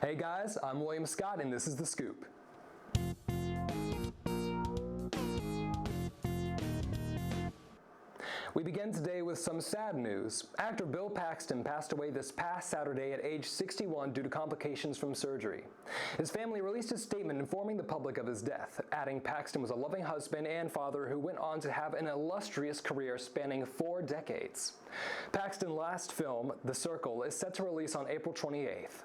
Hey guys, I'm William Scott and this is The Scoop. We begin today with some sad news. Actor Bill Paxton passed away this past Saturday at age 61 due to complications from surgery. His family released a statement informing the public of his death, adding Paxton was a loving husband and father who went on to have an illustrious career spanning 4 decades. Paxton's last film, The Circle, is set to release on April 28th.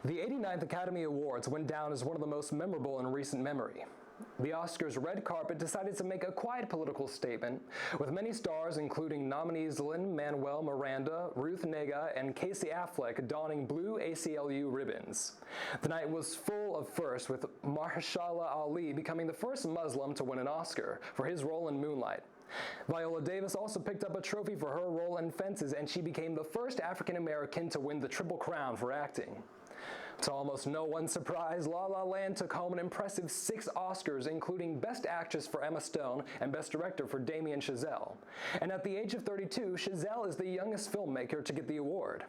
The 89th Academy Awards went down as one of the most memorable in recent memory. The Oscars' red carpet decided to make a quiet political statement, with many stars including nominees Lin-Manuel Miranda, Ruth Negga, and Casey Affleck donning blue ACLU ribbons. The night was full of firsts, with Mahershala Ali becoming the first Muslim to win an Oscar for his role in Moonlight. Viola Davis also picked up a trophy for her role in Fences, and she became the first African American to win the Triple Crown for acting. To almost no one's surprise, La La Land took home an impressive 6 Oscars, including Best Actress for Emma Stone and Best Director for Damien Chazelle. And at the age of 32, Chazelle is the youngest filmmaker to get the award.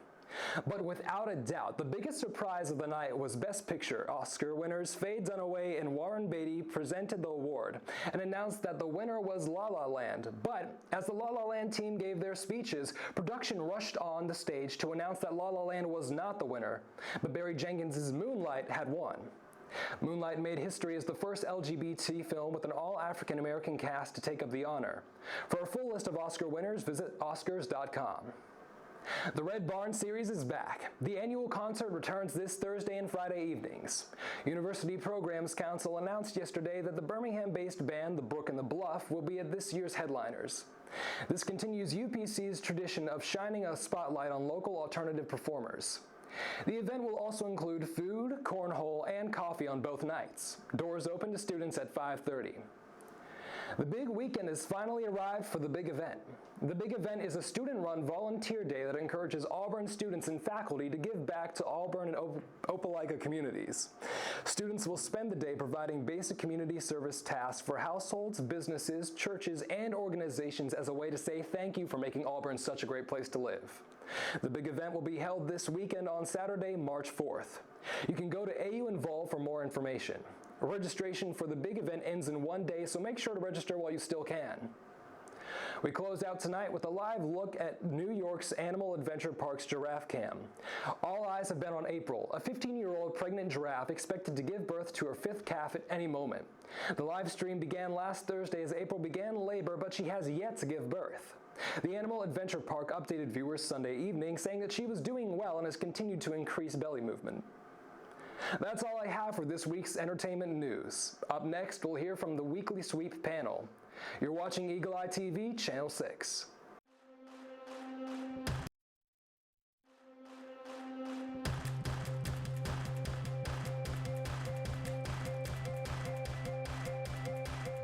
But without a doubt, the biggest surprise of the night was Best Picture. Oscar winners Faye Dunaway and Warren Beatty presented the award and announced that the winner was La La Land. But as the La La Land team gave their speeches, production rushed on the stage to announce that La La Land was not the winner, but Barry Jenkins' Moonlight had won. Moonlight made history as the first LGBT film with an all-African American cast to take up the honor. For a full list of Oscar winners, visit Oscars.com. The Red Barn Series is back. The annual concert returns this Thursday and Friday evenings. University Programs Council announced yesterday that the Birmingham-based band The Brook and the Bluff will be at this year's headliners. This continues UPC's tradition of shining a spotlight on local alternative performers. The event will also include food, cornhole, and coffee on both nights. Doors open to students at 5:30. The big weekend has finally arrived for the big event. The big event is a student-run volunteer day that encourages Auburn students and faculty to give back to Auburn and Opelika communities. Students will spend the day providing basic community service tasks for households, businesses, churches, and organizations as a way to say thank you for making Auburn such a great place to live. The big event will be held this weekend on Saturday, March 4th. You can go to AU Involve for more information. Registration for the big event ends in 1 day, so make sure to register while you still can. We close out tonight with a live look at New York's Animal Adventure Park's Giraffe Cam. All eyes have been on April, a 15-year-old pregnant giraffe expected to give birth to her 5th calf at any moment. The live stream began last Thursday as April began labor, but she has yet to give birth. The Animal Adventure Park updated viewers Sunday evening, saying that she was doing well and has continued to increase belly movement. That's all I have for this week's entertainment news. Up next, we'll hear from the Weekly Sweep panel. You're watching Eagle Eye TV, Channel 6.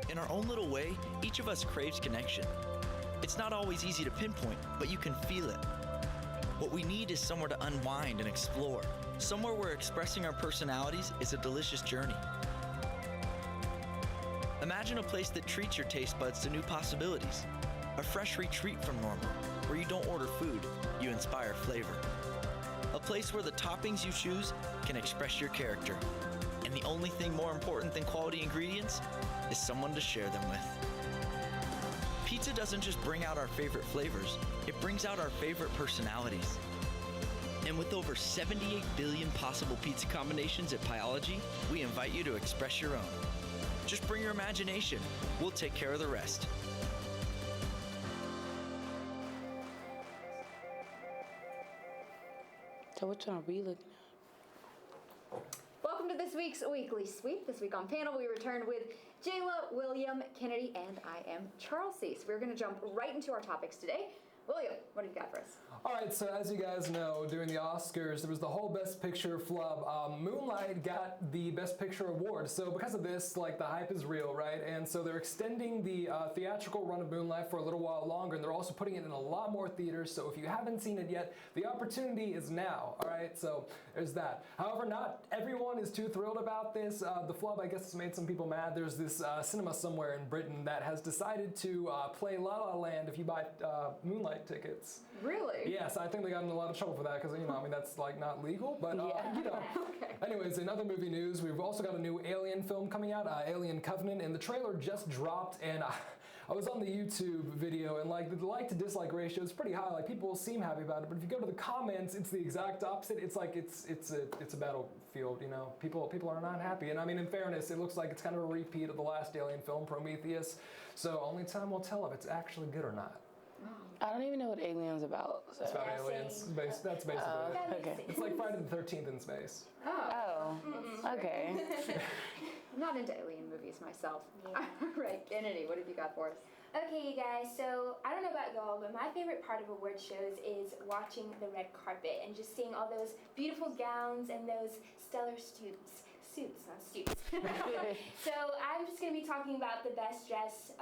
In our own little way, each of us craves connection. It's not always easy to pinpoint, but you can feel it. What we need is somewhere to unwind and explore. Somewhere where expressing our personalities is a delicious journey. Imagine a place that treats your taste buds to new possibilities. A fresh retreat from normal, where you don't order food, you inspire flavor. A place where the toppings you choose can express your character. And the only thing more important than quality ingredients is someone to share them with. Pizza doesn't just bring out our favorite flavors, it brings out our favorite personalities. And with over 78 billion possible pizza combinations at Pieology, we invite you to express your own. Just bring your imagination. We'll take care of the rest. So which one are we looking at? Welcome to this week's Weekly Sweep. This week on panel, we return with Jayla, William, Kennedy, and I am Charles C. So we're going to jump right into our topics today. William, what do you got for us? All right, so as you guys know, during the Oscars, there was the whole Best Picture flub. Moonlight got the Best Picture award. So because of this, like, the hype is real, right? And so they're extending the theatrical run of Moonlight for a little while longer, and they're also putting it in a lot more theaters. So if you haven't seen it yet, the opportunity is now, all right? So there's that. However, not everyone is too thrilled about this. The flub, I guess, has made some people mad. There's this cinema somewhere in Britain that has decided to play La La Land if you buy Moonlight night tickets. Really? Yes, I think they got in a lot of trouble for that because, I mean, that's like not legal, but, Anyways, in other movie news, we've also got a new Alien film coming out, Alien Covenant, and the trailer just dropped, and I was on the YouTube video, and like the like to dislike ratio is pretty high. Like people seem happy about it, but if you go to the comments, it's the exact opposite. It's like it's a battlefield. People are not happy. And I mean, in fairness, it looks like it's kind of a repeat of the last Alien film, Prometheus. So only time will tell if it's actually good or not. I don't even know what Alien's about. So. It's about aliens. That's basically it. Okay. It's like Friday the 13th in space. Oh, okay. I'm not into alien movies myself. Right, Kennedy, what have you got for us? Okay, you guys, so I don't know about y'all, but my favorite part of award shows is watching the red carpet and just seeing all those beautiful gowns and those stellar suits, not suits. So I'm just going to be talking about the best dress,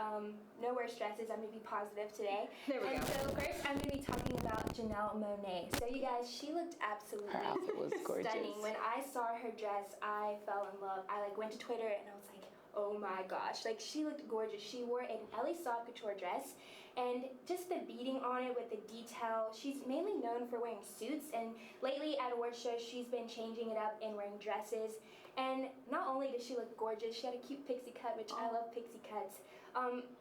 no worse dresses. I'm going to be positive today. There we go. So first I'm going to be talking about Janelle Monáe. So you guys, she looked absolutely Her outfit was gorgeous. stunning. When I saw her dress, I fell in love. I went to Twitter and I was like, oh my gosh, she looked gorgeous. She wore an Ellie Saab couture dress, and just the beading on it with the detail. She's mainly known for wearing suits, and lately at award shows, she's been changing it up and wearing dresses. And not only did she look gorgeous, she had a cute pixie cut, which I love pixie cuts.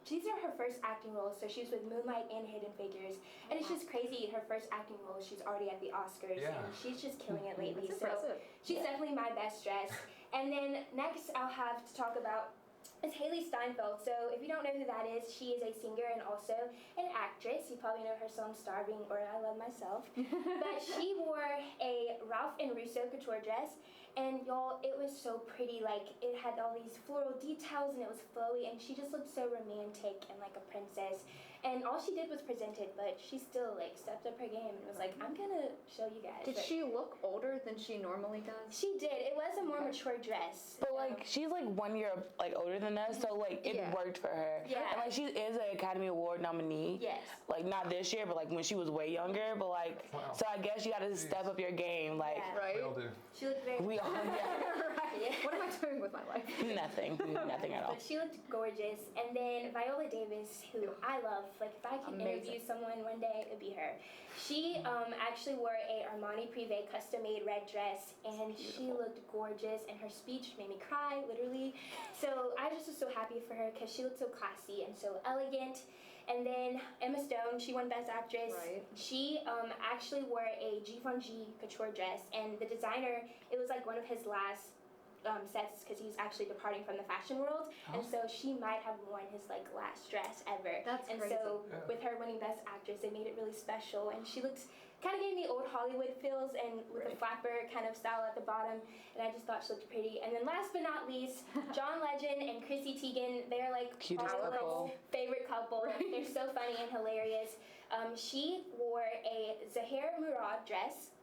These are her first acting roles, so she was with Moonlight and Hidden Figures. And it's just crazy, her first acting role, she's already at the Oscars, and she's just killing it lately. That's so impressive. she's definitely my best dress. And then next I'll have to talk about is Haley Steinfeld. So if you don't know who that is, she is a singer and also an actress. You probably know her song Starving or I Love Myself. But she wore a Ralph and Russo couture dress, and y'all, it was so pretty. It had all these floral details and it was flowy, and she just looked so romantic and like a princess. And all she did was present it, but she still stepped up her game and was like, I'm gonna show you guys. Did she look older than she normally does? She did. It was a more mature dress. But she's 1 year older than us, so it worked for her. Yeah. And she is an Academy Award nominee. Yes. Not this year, but when she was way younger. But Wow. so I guess you got to step up your game. Yeah. Right? We all do. She looked very We all Right. What am I doing with my life? nothing at all. But she looked gorgeous. And then Viola Davis, who I love. If I could interview someone one day, it would be her. She actually wore a Armani Privé custom-made red dress, and she looked gorgeous, and her speech made me cry, literally. So I just was so happy for her because she looked so classy and so elegant. And then Emma Stone, she won Best Actress. Right. She actually wore a Givenchy couture dress, and the designer, it was one of his last sets because he's actually departing from the fashion world, and so she might have worn his last dress ever. That's and crazy. so with her winning Best Actress, it made it really special, and she looked kind of gave me old Hollywood feels, and with the flapper kind of style at the bottom, and I just thought she looked pretty. And then last but not least, John Legend and Chrissy Teigen, they're Cutest our couple. Favorite couple. They're so funny and hilarious. She wore a Zahir Murad dress.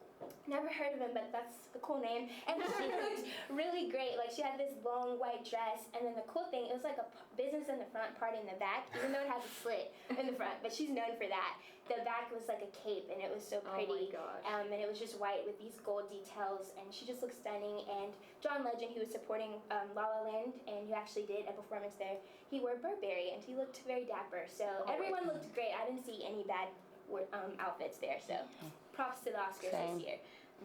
Never heard of him, but that's a cool name. And she looked really great. She had this long white dress, and then the cool thing, it was a business in the front, part in the back, even though it has a slit in the front, but she's known for that. The back was like a cape, and it was so pretty. Oh my gosh. And it was just white with these gold details, and she just looked stunning. And John Legend, who was supporting La La Land, and who actually did a performance there, he wore Burberry, and he looked very dapper. So everyone looked great. I didn't see any bad outfits there, so props to the Oscars this year.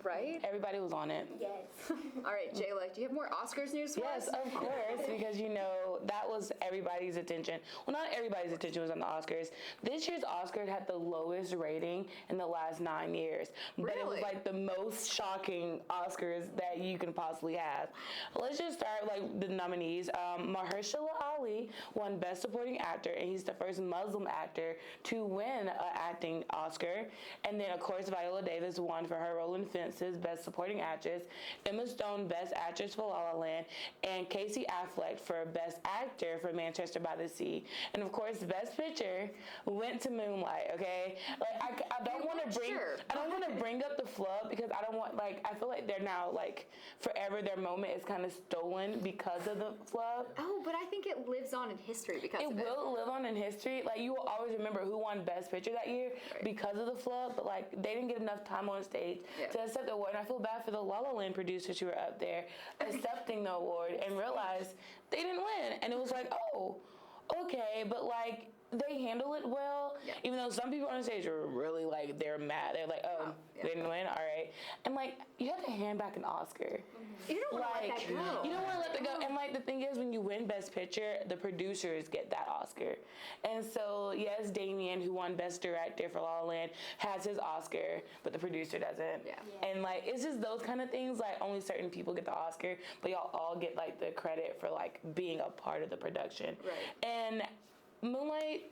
Right? Everybody was on it. Yes. All right, Jayla, do you have more Oscars news for Yes, us? of course, because that was everybody's attention. Well, not everybody's attention was on the Oscars. This year's Oscars had the lowest rating in the last 9 years. But it was Really? the most shocking Oscars that you can possibly have. Let's just start the nominees. Mahershala Ali won Best Supporting Actor, and he's the first Muslim actor to win an acting Oscar. And then, of course, Viola Davis won for her role in Fences, Best Supporting Actress. Emma Stone, Best Actress for La La Land, and Casey Affleck for Best Actor for Manchester by the Sea. And of course, Best Picture went to Moonlight. Okay, I don't want to bring up the flub because I don't want I feel like they're now forever their moment is kind of stolen because of the flub. Oh, but I think it lives on in history because It of it. will live on in history. You will always remember who won Best Picture that year because of the flub, but they didn't get enough time on stage to accept the award. And I feel bad for the La La Land producers who were up there accepting the award and realized they didn't win. And it was oh, okay, but they handle it well, even though some people on stage are really like, they're mad. They're like, they didn't win, all right. And like, you have to hand back an Oscar. You don't want to let that go. You don't want to let that go. And like, the thing is, when you win Best Picture, the producers get that Oscar. And so, yes, Damien, who won Best Director for La La Land, has his Oscar, but the producer doesn't. And like, it's just those kind of things, like only certain people get the Oscar, but y'all all get like the credit for like being a part of the production. And Moonlight,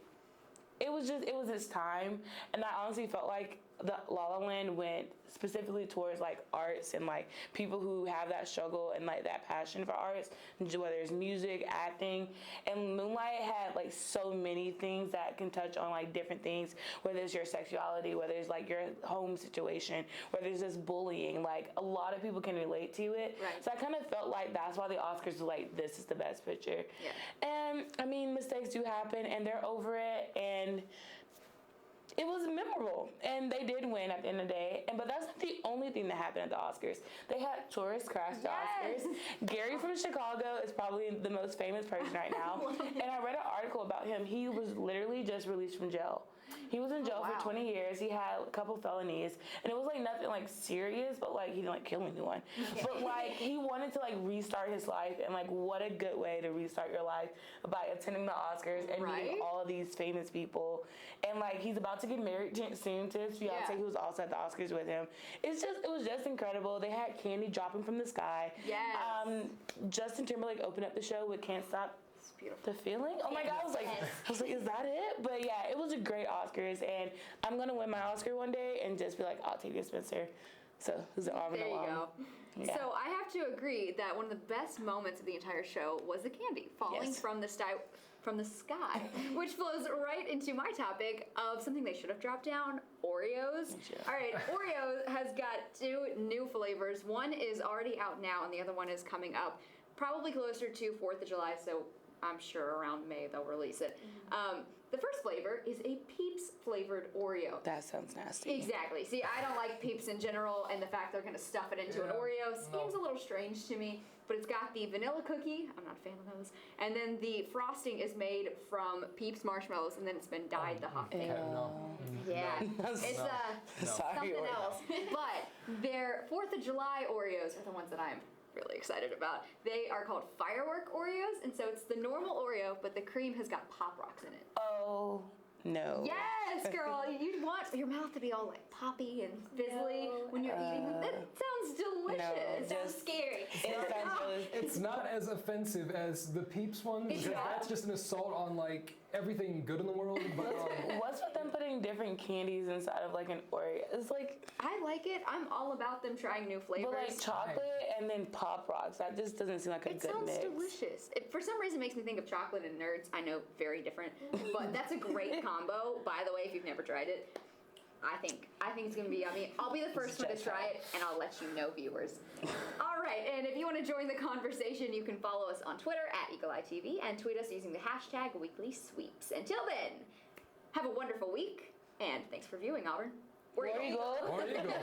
it was its time, and I honestly felt like the La La Land went specifically towards like arts and like people who have that struggle and like that passion for arts, whether it's music, acting. And Moonlight had like so many things that can touch on like different things, whether it's your sexuality, whether it's like your home situation, whether it's just bullying. Like a lot of people can relate to it. So I kind of felt like that's why the Oscars were like, this is the Best Picture. And I mean, mistakes do happen, and they're over it, and it was memorable, and they did win at the end of the day. But that's not the only thing that happened at the Oscars. They had tourists crash the Oscars. Gary from Chicago is probably the most famous person right now. And I read an article about him. He was literally just released from jail. He was in jail for 20 years. He had a couple felonies, and it was like nothing like serious, but like he didn't like kill anyone. But like he wanted to like restart his life, and like what a good way to restart your life by attending the Oscars and meeting all of these famous people. And like he's about to get married soon to his fiance, who was also at the Oscars with him. It was just incredible. They had candy dropping from the sky. Justin Timberlake opened up the show with "Can't Stop the Feeling." Oh my God, I was like, is that it? But yeah, it was a great Oscars, and I'm gonna win my Oscar one day and just be like, I'll take it, Spencer. So who's the arm and There you along? go. So I have to agree that one of the best moments of the entire show was the candy falling from the sky, which flows right into my topic of something they should have dropped down: Oreos. All right, Oreo has got 2 new flavors. One is already out now, and the other one is coming up probably closer to 4th of July, so I'm sure around May they'll release it. The first flavor is a Peeps flavored Oreo. That sounds nasty. Exactly. See, I don't like Peeps in general, and the fact they're going to stuff it into an Oreo seems a little strange to me. But it's got the vanilla cookie. I'm not a fan of those. And then the frosting is made from Peeps marshmallows, and then it's been dyed the hot pink. Yeah, it's something else. But their 4th of July Oreos are the ones that I'm really excited about. They are called Firework Oreos, and so it's the normal Oreo, but the cream has got Pop Rocks in it. Oh, no. Yes, girl. You want your mouth to be all like poppy and fizzly when you're eating them. That sounds delicious. It sounds scary. It's not as offensive as the Peeps one, because that's just an assault on like everything good in the world. But what's with them putting different candies inside of like an Oreo? It's like, I like it. I'm all about them trying new flavors. But like chocolate and then Pop Rocks, that just doesn't seem like a good mix. It sounds delicious. It, for some reason, makes me think of chocolate and Nerds. I know, very different, but that's a great combo. By the way, if you've never tried it, I think it's gonna be yummy. I'll be the first one to try it, and I'll let you know, viewers. All right, and if you want to join the conversation, you can follow us on Twitter @EagleEyeTV and tweet us using the hashtag #WeeklySweeps. Until then, have a wonderful week, and thanks for viewing, Auburn. War Eagle. War Eagle.